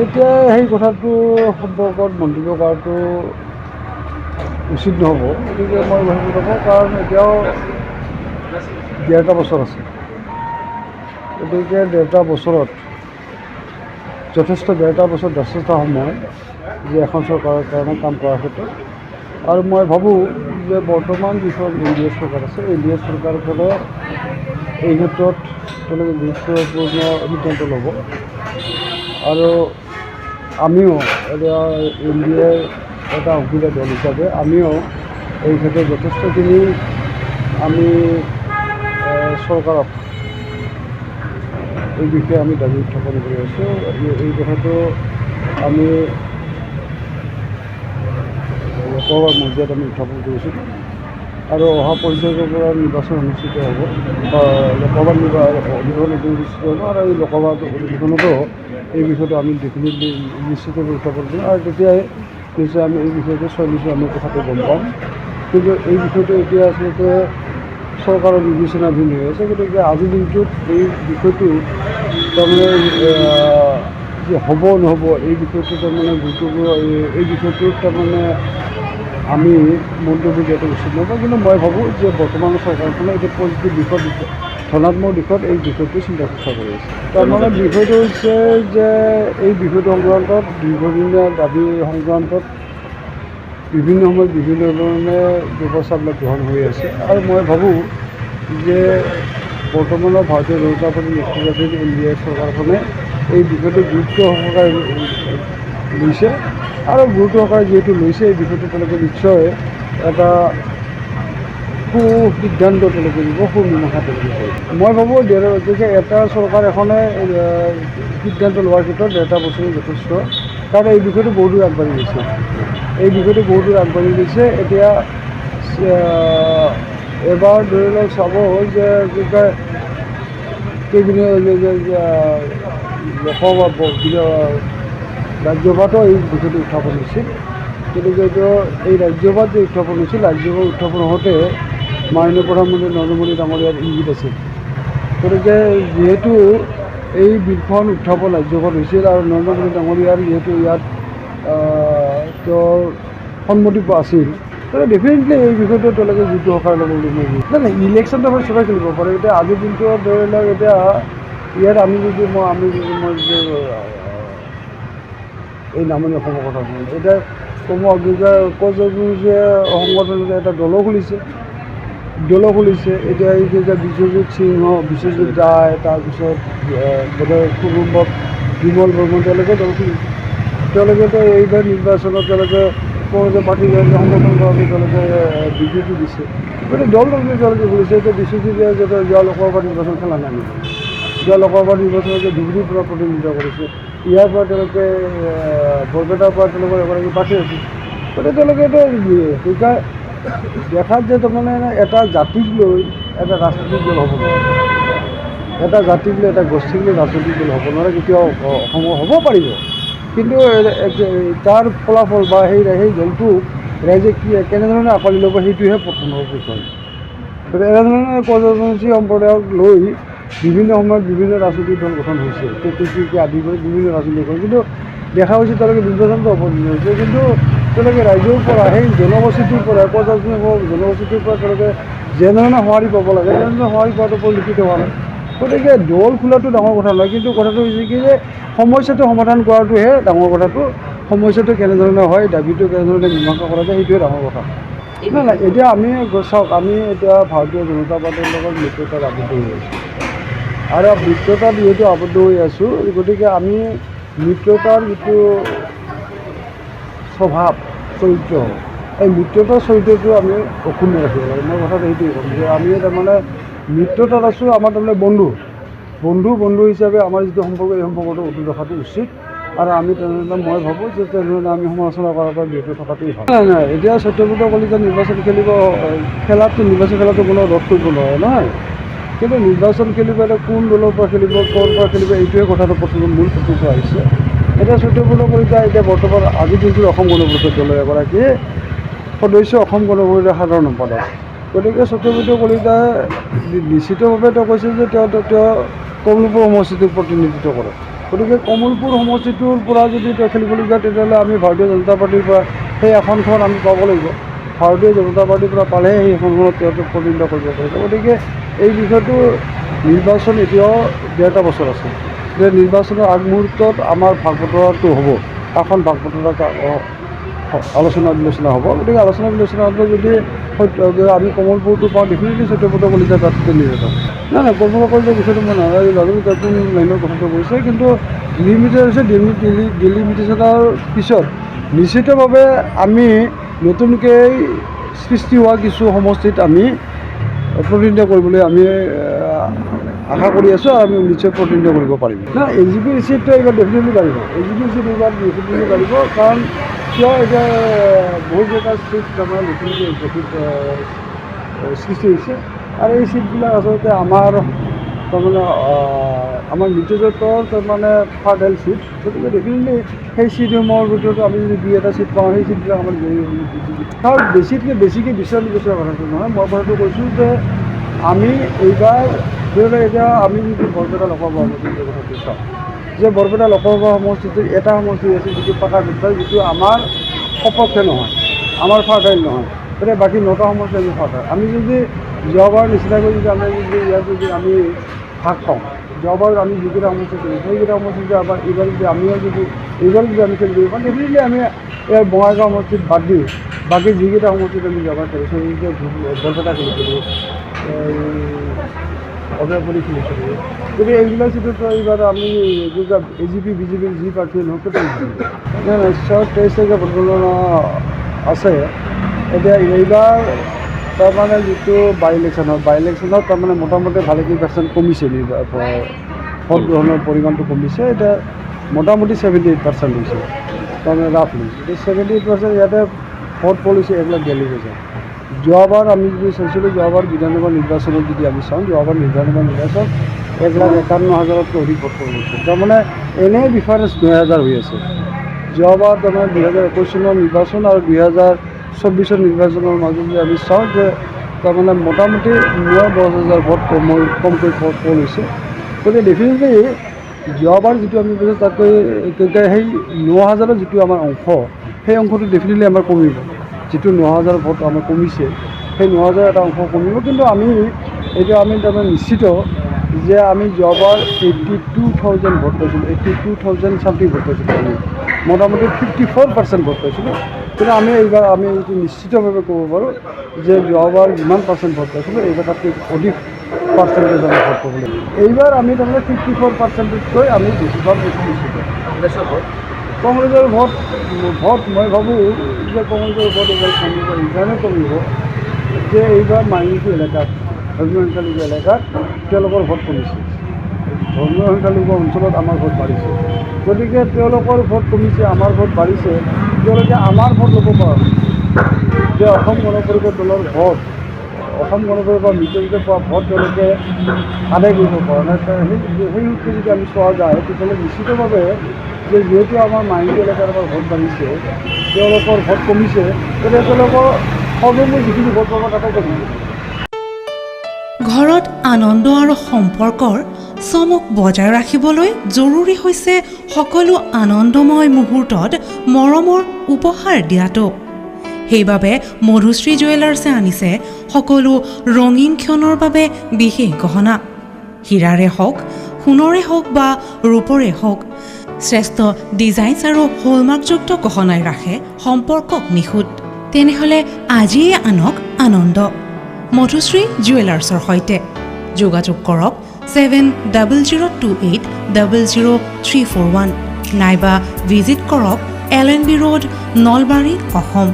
এতিয়া সেই কথাটো সম্পৰ্কত মন্তব্য কৰাটো উচিত নহ'ব। গতিকে মই ভাবি নকওঁ, কাৰণ এতিয়াও 1.5 বছৰ আছে। গতিকে 1.5 বছৰত যথেষ্ট 1.5 বছৰ যথেষ্ট সময় যে এখন চৰকাৰৰ কাৰণে কাম কৰাৰ ক্ষেত্ৰত। আৰু মই ভাবোঁ যে বৰ্তমান যিখন NDA চৰকাৰ আছে, NDA চৰকাৰখনে এই ক্ষেত্ৰত তেওঁলোকে গুৰুত্বপূৰ্ণ সিদ্ধান্ত ল'ব। আৰু আমিও এতিয়া NDA এটা অংশীদাৰ দল হিচাপে আমিও এই ক্ষেত্ৰত যথেষ্টখিনি আমি চৰকাৰক এই বিষয়ে আমি দাবী উত্থাপন কৰি আছোঁ। এই কথাটো আমি লোকসভাৰ মজিয়াত আমি উত্থাপন কৰিছোঁ। আৰু অহা পৰ্যায়ৰ পৰা নিৰ্বাচন অনুষ্ঠিত হ'ব, লোকসভাৰ অধিৱেশন অনুষ্ঠিত হ'ব। আৰু এই লোকসভাৰ অধিৱেশনতো এই বিষয়টো আমি ডেফিনেটলি নিশ্চিতভাৱে উত্থাপন কৰিম। আৰু তেতিয়াই নিশ্চয় আমি এই বিষয়টো নিশ্চয় আমি কথাটো গম পাম। কিন্তু এই বিষয়টো এতিয়া আচলতে চৰকাৰৰ বিবেচনাধীন হৈ আছে। গতিকে আজিৰ দিনটোত এই বিষয়টো তাৰমানে যে হ'ব নহ'ব এই বিষয়টো তাৰমানে গুৰুত্বপূৰ্ণ, এই বিষয়টোত তাৰমানে আমি মন্তব্য দিয়াটো উচিত নহ'ব। কিন্তু মই ভাবোঁ যে বৰ্তমান চৰকাৰখনে এতিয়া পজিটিভ দিশত, ধনাত্মক দিশত এই বিষয়টো চিন্তা চৰ্চা কৰি আছে। তাৰমানে বিষয়টো হৈছে যে এই বিষয়টো সংক্ৰান্তত দীৰ্ঘদিনীয়া দাবী সংক্ৰান্তত বিভিন্ন সময়ত বিভিন্ন ধৰণে ব্যৱস্থাবিলাক গ্ৰহণ হৈ আছে। আৰু মই ভাবোঁ যে বৰ্তমানৰ ভাৰতীয় জনতা পাৰ্টীৰ নেতৃত্বাধীন NDA চৰকাৰখনে এই বিষয়টো গুৰুত্ব সহকাৰে লৈছে। আৰু গুৰুত্ব সহকাৰে যিহেতু লৈছে, এই বিষয়টো তেওঁলোকে নিশ্চয় এটা সিদ্ধান্ত তেওঁলোকে দিব, মীমাংসা তেওঁলোকে কৰিব। মই ভাবোঁ গতিকে এটা চৰকাৰ এখনে সিদ্ধান্ত লোৱাৰ ক্ষেত্ৰত 1.5 বছৰে যথেষ্ট। কাৰণ এই বিষয়টো বহু দূৰ আগবাঢ়ি গৈছে। এই বিষয়টো বহুত দূৰ আগবাঢ়ি গৈছে। এতিয়া এবাৰ ধৰি লওক চাব যে কি কয় ৰাজ্যসভাতো এই বিষয়টো উত্থাপন হৈছিল। গতিকে এইটো এই ৰাজ্যসভাত যে উত্থাপন হৈছিল, ৰাজ্যসভাত উত্থাপন হওঁতে মাননীয় প্ৰধানমন্ত্ৰী নৰেন্দ্ৰ মোদী ডাঙৰীয়াৰ ইংগিত আছিল। গতিকে যিহেতু এই বিলখন উত্থাপন ৰাজ্যসভাত হৈছিল আৰু নৰেন্দ্ৰ মোদী ডাঙৰীয়াৰ যিহেতু ইয়াত তেওঁৰ সন্মতি আছিল, গতিকে ডেফিনেটলি এই বিষয়টো তেওঁলোকে যিটো সহায় ল'ব বুলি মই বুজিছোঁ। নাই ইলেকশ্যনটো আমাৰ চবেই খেলিব পাৰে। এতিয়া আজিৰ দিনটো ধৰি লওক এতিয়া ইয়াত আমি যদি এই নামনি অসমৰ কথা কওঁ, এতিয়া সংগঠনে এটা দলো খুলিছে। এতিয়া এই যে বিশ্বজিৎ সিংহ, বিশ্বজিৎ ৰায়, তাৰপিছত কুটুম্বক বিমল বৰ্মন, তেওঁলোকে দল খুলিছে। তেওঁলোকেতো এইবাৰ নিৰ্বাচনত তেওঁলোকে কংগ্ৰেছৰ প্ৰাৰ্থীগৰাকী সমৰ্থন কৰাটো তেওঁলোকে বিবৃতি দিছে। গতিকে দল তেওঁলোকে খুলিছে। এতিয়া বিশ্বজিৎ ৰায়ে যাতে যোৱা লোকসভা নিৰ্বাচন খেলা নাই, যোৱা লোকসভা নিৰ্বাচনত ধুবুৰীৰ পৰা প্ৰতিনিধিত্ব কৰিছে। ইয়াৰ পৰা তেওঁলোকে বৰপেটাৰ পৰা তেওঁলোকৰ এগৰাকী প্ৰাৰ্থী আছিল। গতিকে তেওঁলোকে এতিয়া দেখাত যে তাৰমানে এটা জাতিক লৈ এটা ৰাজনৈতিক দল হ'ব নোৱাৰে, এটা জাতিক লৈ এটা গোষ্ঠীক লৈ ৰাজনৈতিক দল হ'ব নোৱাৰে। কেতিয়াও অসমৰ হ'ব পাৰিব, কিন্তু তাৰ ফলাফল বা সেই দলটো ৰাইজে কেনেধৰণে আঁকোৱালি ল'ব সেইটোহে প্ৰথমৰ বিষয়। গতিকে এনেধৰণে পৰ্যটনশী সম্প্ৰদায়ক লৈ বিভিন্ন সময়ত বিভিন্ন ৰাজনৈতিক দল গঠন হৈছে, KPCC আদি কৰি বিভিন্ন ৰাজনৈতিক দল। কিন্তু দেখা হৈছে তেওঁলোকে নিৰ্বাচনটো অৱতীৰ্ণ হৈছে, কিন্তু তেওঁলোকে ৰাইজৰ পৰা সেই জনগোষ্ঠীটোৰ পৰা জনগোষ্ঠীটোৰ পৰা তেওঁলোকে যেনেধৰণে সঁহাৰি পাব লাগে তেনেধৰণে সঁহাৰি পোৱাটো পৰিলক্ষিত হোৱা নাই। গতিকে দল খোলাটো ডাঙৰ কথা নহয়, কিন্তু কথাটো হৈছে কি যে সমস্যাটো সমাধান কৰাটোহে ডাঙৰ কথাটো। সমস্যাটো কেনেধৰণে হয়, দাবীটো কেনেধৰণে মীমাংসা কৰা যায়, সেইটোৱে ডাঙৰ কথা। নাই এতিয়া আমি চাওক, আমি এতিয়া ভাৰতীয় জনতা পাৰ্টীৰ লগত মিত্ৰতাত আবদ্ধ হৈ আছোঁ। আৰু মিত্ৰতাত যিহেতু আবদ্ধ হৈ আছোঁ, গতিকে আমি মিত্ৰতাৰ যিটো স্বভাৱ চৰিত্ৰ, এই মিত্ৰতাৰ চৰিত্ৰটো আমি অক্ষুণ্ণ ৰাখিব লাগে। মই কথাটো সেইটোৱে ক'ম যে আমি তাৰমানে মিত্ৰতাত আছোঁ, আমাৰ তাৰমানে বন্ধু হিচাপে আমাৰ যিটো সম্পৰ্ক, এই সম্পৰ্কটো অটুট ৰখাটো উচিত। আৰু আমি তেনেধৰণে মই ভাবোঁ যে তেনেধৰণে আমি সমালোচনা কৰাৰ পৰা বিৰত থকাটোৱেই ভাল। নাই এতিয়া সত্যব্ৰত কলিতা নিৰ্বাচন খেলাটো কোনো ৰোধ কৰিব নোৱাৰে নহয়। কিন্তু নিৰ্বাচন খেলিব এতিয়া কোন দলৰ পৰা খেলিব, ক'ৰ পৰা খেলিব, এইটোৱে কথাটো প্ৰথমে মূল প্ৰসংগ আহিছে। এতিয়া সত্যব্ৰত কলিতা এতিয়া বৰ্তমান আজিৰ দিনটোত অসম গণ পৰিষদ দলৰ এগৰাকী সদস্য, অসম গণ পৰিষদৰ সাধাৰণ সম্পাদক। গতিকে সত্যব্ৰত কলিতাই নিশ্চিতভাৱে তেওঁ কৈছে যে তেওঁ কামৰূপৰ সমষ্টিটোক প্ৰতিনিধিত্ব কৰে। গতিকে কমলপুৰ সমষ্টিটোৰ পৰা যদি তেওঁ খেলিবলৈ যায় তেতিয়াহ'লে আমি ভাৰতীয় জনতা পাৰ্টীৰ পৰা সেই আসনখন আমি পাব লাগিব। ভাৰতীয় জনতা পাৰ্টীৰ পৰা পালেহে সেই আসনখনত তেওঁক প্ৰতিনিধিত্ব কৰিব পাৰিব। গতিকে এই বিষয়টো নিৰ্বাচন এতিয়াও 1.5 বছৰ আছে। যে নিৰ্বাচনৰ আগমুহূৰ্তত আমাৰ ভাগ বতৰাটো হ'ব, আসন ভাগ বতৰা আলোচনা বিলোচনা হ'ব। গতিকে আলোচনা বিলোচনা হ'লে যদি আমি কমলপুৰটো পাওঁ ডেফিনেটলি সত্যব্ৰত কলিতা তাত কেণ্ডিডেট হ'ব। নাই কমল কলিতাৰ বিষয়টো মই নাজানো জানো কোন লাইনৰ কথাটো কৈছে, কিন্তু ডিলিমিটেড হৈছে ডিলিমিটেশ্যনৰ পিছত নিশ্চিতভাৱে আমি নতুনকৈ সৃষ্টি হোৱা কিছু সমষ্টিত আমি প্ৰতিনিধিত্ব কৰিবলৈ আমি আশা কৰি আছোঁ আৰু আমি নিশ্চয় প্ৰতিনিধিত্ব কৰিব পাৰিম। না AGPৰ চিটটো এইবাৰ ডেফিনেটলি বাঢ়িব, AGPৰ চিট এইবাৰ ডেফিনেটলি বাঢ়িব। কাৰণ কিয় এতিয়া বহুকেইটা চিট তাৰমানে নতুনকৈ AGPত সৃষ্টি হৈছে আৰু এই চিটবিলাক আচলতে আমাৰ তাৰমানে আমাৰ মিত্ৰজোঁটৰ তাৰমানে ফাৰ্টাইল চিট। গতিকে ডেফিনেটলি সেই চিটসমূহৰ ভিতৰত আমি যদি 2-এটা চিট পাওঁ সেই চিটবিলাক আমাৰ কাৰণ বেছিকৈ বিচাৰ বিচৰা কথাটো নহয়। মই কথাটো কৈছোঁ যে আমি এইবাৰ এতিয়া আমি যদি বৰপেটা লোকসভা সমষ্টিৰ কথাটো চাওঁ যে বৰপেটা লোকসভা সমষ্টিটোৰ এটা সমষ্টি আছে যিটো পাকা গোটাই, যিটো আমাৰ সপক্ষে নহয়, আমাৰ ফাৰ্টাইল নহয়। গতিকে বাকী 9টা সমষ্টি আমি ফাৰ্টাইল। আমি যদি যোৱাবাৰ নিচিনাকৈ যদি আমি যদি ইয়াত যদি আমি ভাগ পাওঁ, যোৱাবাৰ আমি যিকেইটা সমষ্টি কৰিছোঁ সেইকেইটা সমষ্টি যদি আমাৰ এইবাৰ যদি এইবাৰ যদি আমি খেলিব পাওঁ ডেফিনেটলি আমি ইয়াৰ বঙাইগাঁও সমষ্টিত বাদ দি বাকী যিকেইটা সমষ্টিত আমি যোৱাবাৰ খেলিছোঁ সেইকেইটা বৰপেটা খেলিছিলোঁ, অভয়াপুৰী খেলিছিলোঁ। গতিকে এইবিলাক চিটতো এইবাৰ আমি AGP BJP যি প্ৰাৰ্থী নহওক নিশ্চয় 23 তাৰিখে ভোটগণনা আছে। এতিয়া এইবাৰ তাৰমানে যিটো বাই ইলেকশ্যনত তাৰমানে মোটামুটি ভালেখিনি পাৰ্চেণ্ট কমিছে, ভোট গ্ৰহণৰ পৰিমাণটো কমিছে। এতিয়া মোটামুটি 78% হৈছে তাৰমানে ৰাফলি। এই 78% ইয়াতে ভোট পলিচি এইবিলাক গেলি গৈছে। যোৱাবাৰ আমি যদি চাইছিলোঁ, যোৱাবাৰ বিধানসভা নিৰ্বাচনত যদি আমি চাওঁ, যোৱাবাৰ বিধানসভা নিৰ্বাচন 1,51,000তকৈ অধিক ভোট পৰিছে। তাৰমানে এনেই ডিফাৰেঞ্চ 9,000 হৈ আছে। যোৱাবাৰ তাৰমানে 2021 চনৰ নিৰ্বাচন আৰু 2024 নিৰ্বাচনৰ মাজত যদি আমি চাওঁ যে তাৰমানে মোটামুটি 9-10,000 ভোট কমকৈ ভোট পল হৈছে। গতিকে ডেফিনেটলি যোৱাবাৰ যিটো আমি কৈছোঁ তাতকৈ সেই 9,000ৰ যিটো আমাৰ অংশ, সেই অংশটো ডেফিনেটলি আমাৰ কমিব। যিটো 9,000 ভোট আমাৰ কমিছে সেই 9,000 এটা অংশ কমিব। কিন্তু আমি এতিয়া আমি তাৰমানে নিশ্চিত যে আমি যোৱাবাৰ 82,000 ভোট পাইছিলোঁ, 82,000 চামথিং ভোট পাইছিলোঁ। আমি মোটামুটি 54% ভোট পাইছিলোঁ। কিন্তু আমি এইবাৰ আমি এইটো নিশ্চিতভাৱে ক'ব পাৰোঁ যে যোৱাবাৰ যিমান পাৰ্চেণ্ট ভোট পাইছিলোঁ এইবাৰ তাতকৈ অধিক পাৰ্চেণ্টেজ আমি ভোট পাব লাগিব। এইবাৰ আমি তাৰমানে 54%তকৈ আমি বেছিভাগ বেছি নিশ্চিত। কংগ্ৰেছৰ ভোট মই ভাবোঁ যে কংগ্ৰেছৰ ভোট এইবাৰ কমিব, এইকাৰণে কমিব যে এইবাৰ মাইনৰিটি এলেকাত, ধৰ্মীয় সংখ্যালঘু এলেকাত তেওঁলোকৰ ভোট কমিছে। ধৰ্মীয় সংখ্যালঘু অঞ্চলত আমাৰ ভোট বাঢ়িছে। গতিকে তেওঁলোকৰ ভোট কমিছে, আমাৰ ভোট বাঢ়িছে, তেওঁলোকে আমাৰ ভোট ল'ব পৰা নাই। যে অসম গণ পৰিষদ দলৰ ভোট, অসম গণ পৰিষদৰ মিত্ৰজোঁটে পোৱা ভোট তেওঁলোকে আদায় কৰিব পৰা নাই। সেই সূত্ৰে যদি আমি চোৱা যায় তেতিয়াহ'লে নিশ্চিতভাৱে যে যিহেতু আমাৰ মাইনৰিটি এলেকাৰ আমাৰ ভোট বাঢ়িছে, তেওঁলোকৰ ভোট কমিছে, তেতিয়া তেওঁলোকৰ সৰ্বমুঠ যিখিনি ভোট পাব তাতে কমিছে। ঘৰত আনন্দ আৰু সম্পৰ্কৰ চমক বজাই ৰাখিবলৈ জৰুৰী হৈছে সকলো আনন্দময় মুহূৰ্তত মৰমৰ উপহাৰ দিয়াটো। সেইবাবে মধুশ্ৰী জুৱেলাৰ্ছে আনিছে সকলো ৰঙীন ক্ষণৰ বাবে বিশেষ গহনা। হীৰাৰে হওক, সোণৰে হওক বা ৰূপৰে হওক, শ্ৰেষ্ঠ ডিজাইনছ আৰু হলমাৰ্কযুক্ত গহনাই ৰাখে সম্পৰ্কক নিখুঁত। তেনেহ'লে আজিয়ে আনক আনন্দ মধুশ্ৰী জুৱেলাৰ্ছৰ সৈতে। যোগাযোগ কৰক 7002800341 নাইবা ভিজিট কৰক LNB ৰোড, নলবাৰী, অসম।